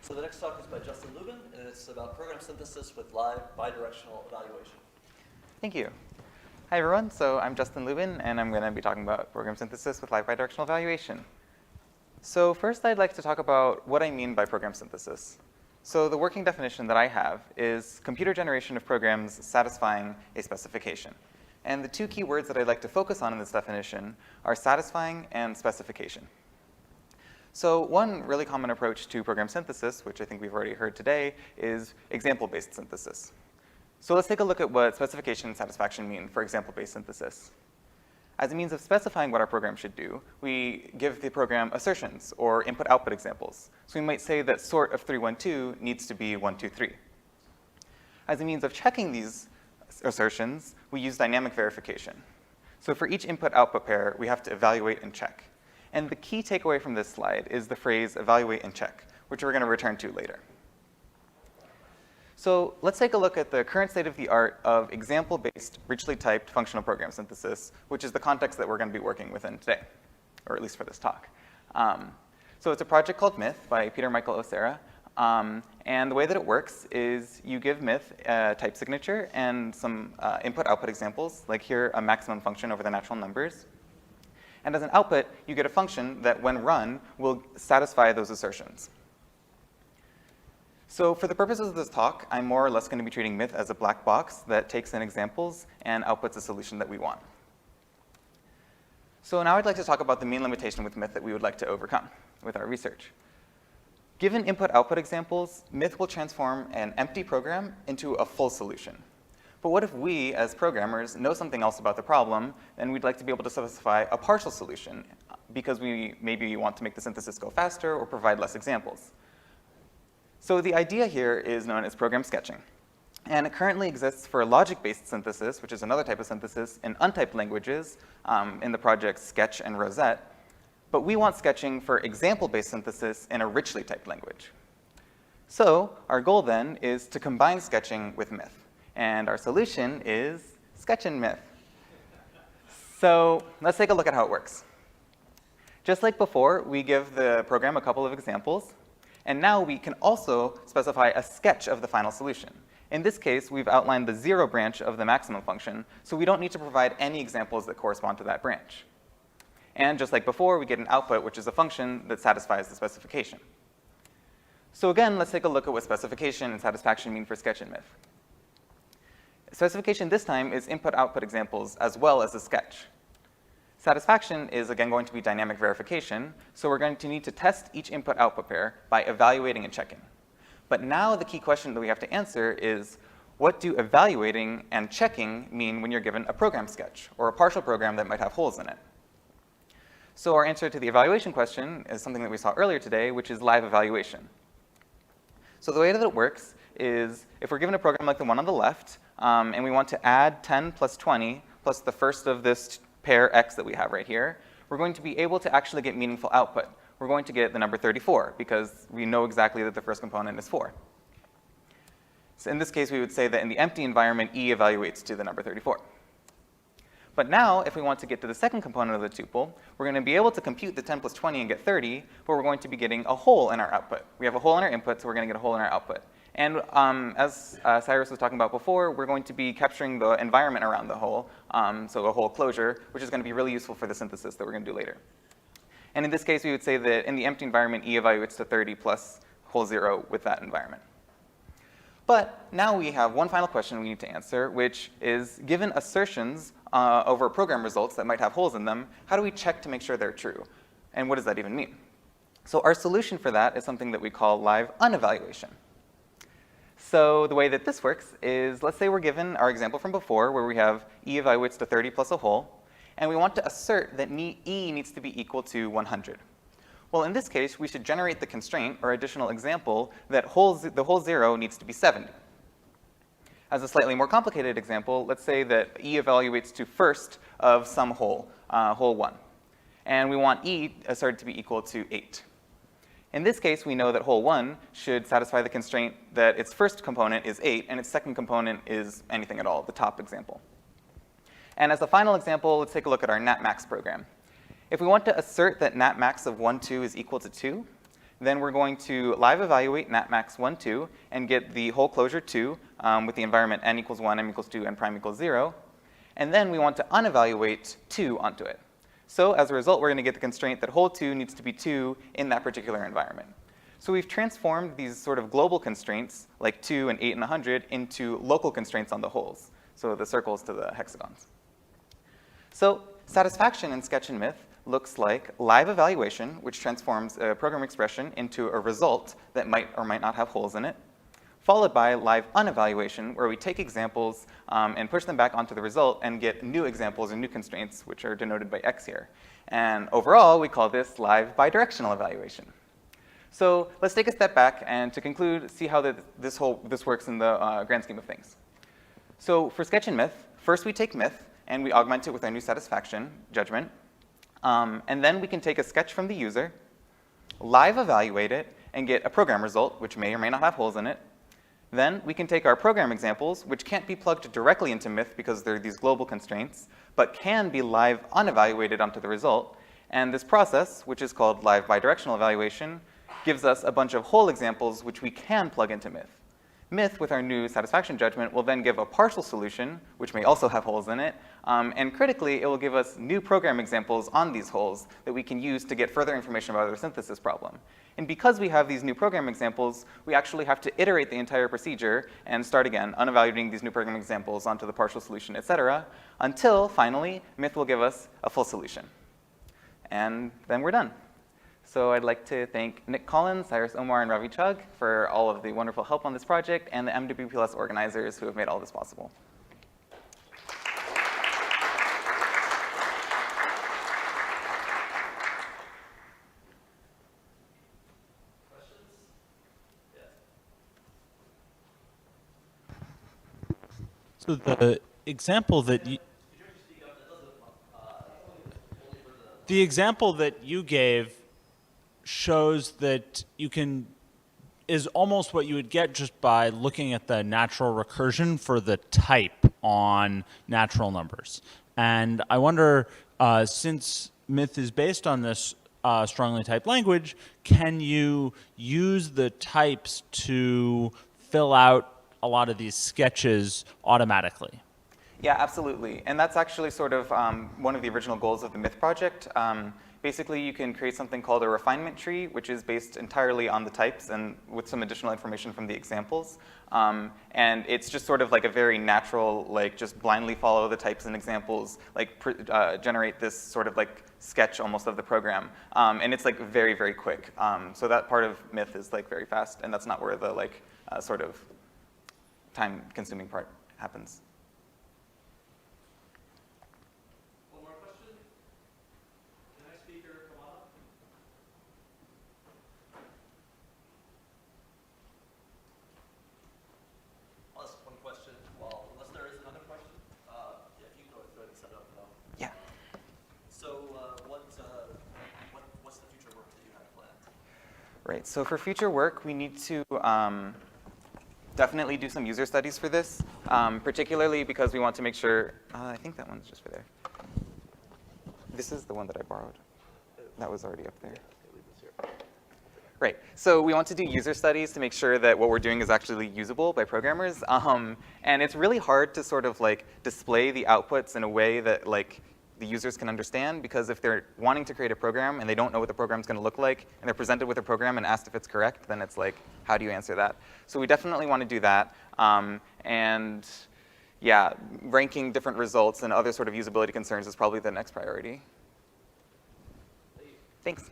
So the next talk is by Justin Lubin, and it's about program synthesis with live bidirectional evaluation. Thank you. Hi, everyone. So I'm Justin Lubin, and I'm going to be talking about program synthesis with live bidirectional evaluation. So first, I'd like to talk about what I mean by program synthesis. So the working definition that I have is computer generation of programs satisfying a specification. And the two key words that I'd like to focus on in this definition are satisfying and specification. So one really common approach to program synthesis, which I think we've already heard today, is example-based synthesis. So let's take a look at what specification and satisfaction mean for example-based synthesis. As a means of specifying what our program should do, we give the program assertions or input-output examples. So we might say that sort of 312 needs to be 123. As a means of checking these assertions, we use dynamic verification. So for each input-output pair, we have to evaluate and check. And the key takeaway from this slide is the phrase evaluate and check, which we're going to return to later. So let's take a look at the current state of the art of example-based, richly typed functional program synthesis, which is the context that we're going to be working within today, or at least for this talk. So it's a project called Myth by Peter Michael Osera. And the way that it works is you give Myth a type signature and some input-output examples, like here a maximum function over the natural numbers. And as an output, you get a function that, when run, will satisfy those assertions. So for the purposes of this talk, I'm more or less going to be treating Myth as a black box that takes in examples and outputs a solution that we want. So now I'd like to talk about the main limitation with Myth that we would like to overcome with our research. Given input-output examples, Myth will transform an empty program into a full solution. But what if we, as programmers, know something else about the problem, and we'd like to be able to specify a partial solution because we maybe want to make the synthesis go faster or provide less examples? So the idea here is known as program sketching. And it currently exists for logic-based synthesis, which is another type of synthesis, in untyped languages in the projects Sketch and Rosette. But we want sketching for example-based synthesis in a richly typed language. So our goal then is to combine sketching with Myth. And our solution is Sketch and Myth. So let's take a look at how it works. Just like before, we give the program a couple of examples. And now we can also specify a sketch of the final solution. In this case, we've outlined the 0 branch of the maximum function, so we don't need to provide any examples that correspond to that branch. And just like before, we get an output, which is a function that satisfies the specification. So again, let's take a look at what specification and satisfaction mean for Sketch and Myth. Specification this time is input-output examples as well as a sketch. Satisfaction is again going to be dynamic verification, so we're going to need to test each input-output pair by evaluating and checking. But now the key question that we have to answer is, what do evaluating and checking mean when you're given a program sketch or a partial program that might have holes in it? So our answer to the evaluation question is something that we saw earlier today, which is live evaluation. So the way that it works is, if we're given a program like the one on the left, and we want to add 10 plus 20 plus the first of this pair x that we have right here, we're going to be able to actually get meaningful output. We're going to get the number 34 because we know exactly that the first component is 4. So in this case, we would say that in the empty environment, E evaluates to the number 34. But now, if we want to get to the second component of the tuple, we're going to be able to compute the 10 plus 20 and get 30, but we're going to be getting a hole in our output. We have a hole in our input, so we're going to get a hole in our output. And as Cyrus was talking about before, we're going to be capturing the environment around the hole, so a hole closure, which is going to be really useful for the synthesis that we're going to do later. And in this case, we would say that in the empty environment, E evaluates to 30 plus hole 0 with that environment. But now we have one final question we need to answer, which is, given assertions over program results that might have holes in them, how do we check to make sure they're true? And what does that even mean? So our solution for that is something that we call live unevaluation. So the way that this works is, let's say we're given our example from before, where we have E evaluates to 30 plus a hole, and we want to assert that E needs to be equal to 100. Well, in this case, we should generate the constraint or additional example that the hole 0 needs to be 70. As a slightly more complicated example, let's say that E evaluates to first of some hole, hole 1. And we want E asserted to be equal to 8. In this case, we know that hole 1 should satisfy the constraint that its first component is 8 and its second component is anything at all, the top example. And as a final example, let's take a look at our natmax program. If we want to assert that natmax of 1, 2 is equal to 2, Then we're going to live evaluate natmax 1, 2, and get the whole closure 2 with the environment n equals 1, m equals 2, and prime equals 0. And then we want to unevaluate 2 onto it. So as a result, we're going to get the constraint that hole 2 needs to be 2 in that particular environment. So we've transformed these sort of global constraints, like 2 and 8 and 100, into local constraints on the holes, so the circles to the hexagons. So satisfaction in sketch and myth looks like live evaluation, which transforms a program expression into a result that might or might not have holes in it, followed by live unevaluation, where we take examples and push them back onto the result and get new examples and new constraints, which are denoted by X here. And overall, we call this live bidirectional evaluation. So let's take a step back and to conclude, see how this works in the grand scheme of things. So for sketch and myth, first we take myth and we augment it with our new satisfaction judgment. And then we can take a sketch from the user, live evaluate it, and get a program result, which may or may not have holes in it. Then we can take our program examples, which can't be plugged directly into myth because they're these global constraints, but can be live unevaluated onto the result. And this process, which is called live bidirectional evaluation, gives us a bunch of hole examples which we can plug into myth. Myth, with our new satisfaction judgment, will then give a partial solution, which may also have holes in it, and critically, it will give us new program examples on these holes that we can use to get further information about our synthesis problem. And because we have these new program examples, we actually have to iterate the entire procedure and start again, unevaluating these new program examples onto the partial solution, etc., until, finally, myth will give us a full solution. And then we're done. So I'd like to thank Nick Collins, Cyrus Omar, and Ravi Chugh for all of the wonderful help on this project, and the MWPLS organizers who have made all this possible. Questions? Yes. So the example that you gave shows that you can is almost what you would get just by looking at the natural recursion for the type on natural numbers. And I wonder, since myth is based on this strongly typed language, can you use the types to fill out a lot of these sketches automatically? Yeah, absolutely. And that's actually sort of one of the original goals of the myth project. Basically, you can create something called a refinement tree, which is based entirely on the types and with some additional information from the examples. And it's just sort of like a very natural, like just blindly follow the types and examples, like generate this sort of like sketch almost of the program. And it's like very, very quick. So that part of myth is like very fast, and that's not where the like sort of time-consuming part happens. Right, so for future work, we need to definitely do some user studies for this, particularly because we want to make sure, I think that one's just for there. This is the one that I borrowed. That was already up there. Right, so we want to do user studies to make sure that what we're doing is actually usable by programmers. And it's really hard to sort of like display the outputs in a way that like the users can understand, because if they're wanting to create a program and they don't know what the program's going to look like, and they're presented with a program and asked if it's correct, then it's like, how do you answer that? So we definitely want to do that. And yeah, ranking different results and other sort of usability concerns is probably the next priority. Thanks.